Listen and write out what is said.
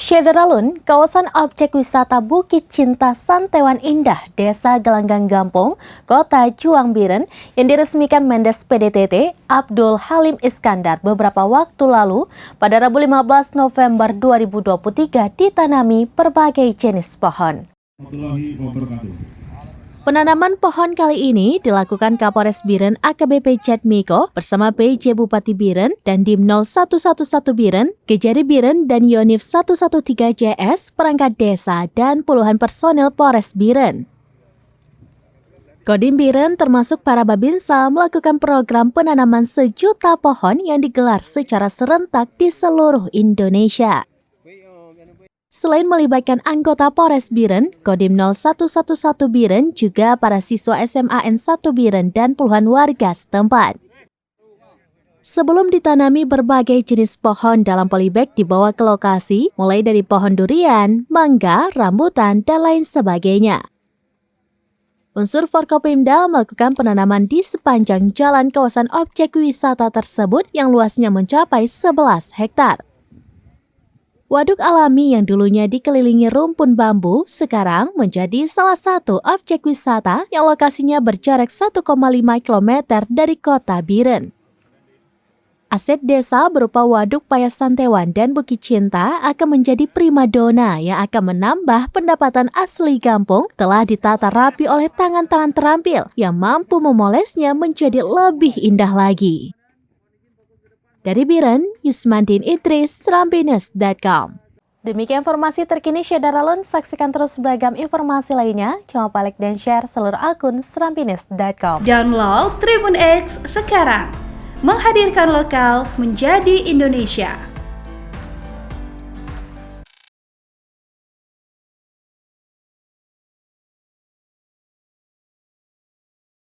Syedaralun, kawasan objek wisata Bukit Cinta Santewan Indah, Desa Gelanggang Gampong, Kota Juang Biren yang diresmikan Mendes PDTT Abdul Halim Iskandar beberapa waktu lalu pada Rabu 15 November 2023 ditanami berbagai jenis pohon. Penanaman pohon kali ini dilakukan Kapolres Biren AKBP Jatmiko bersama PJ Bupati Biren dan Dim 0111 Biren, Kejari Biren dan Yonif 113 JS, perangkat desa dan puluhan personel Polres Biren. Kodim Biren termasuk para Babinsa melakukan program penanaman 1 juta pohon yang digelar secara serentak di seluruh Indonesia. Selain melibatkan anggota Polres Biren, Kodim 0111 Biren juga para siswa SMA N1 Biren dan puluhan warga setempat. Sebelum ditanami berbagai jenis pohon dalam polybag dibawa ke lokasi, mulai dari pohon durian, mangga, rambutan, dan lain sebagainya. Unsur Forkopimda melakukan penanaman di sepanjang jalan kawasan objek wisata tersebut yang luasnya mencapai 11 hektar. Waduk alami yang dulunya dikelilingi rumpun bambu sekarang menjadi salah satu objek wisata yang lokasinya berjarak 1,5 km dari kota Biren. Aset desa berupa Waduk Paya Santewan dan Bukit Cinta akan menjadi primadona yang akan menambah pendapatan asli kampung telah ditata rapi oleh tangan-tangan terampil yang mampu memolesnya menjadi lebih indah lagi. Dari Biren, Yusmandin Idris, Srambinews.com. Demikian informasi terkini Syedaralun, saksikan terus beragam informasi lainnya. Jangan lupa like dan share seluruh akun Srambinews.com. Download Tribun X sekarang, menghadirkan lokal menjadi Indonesia.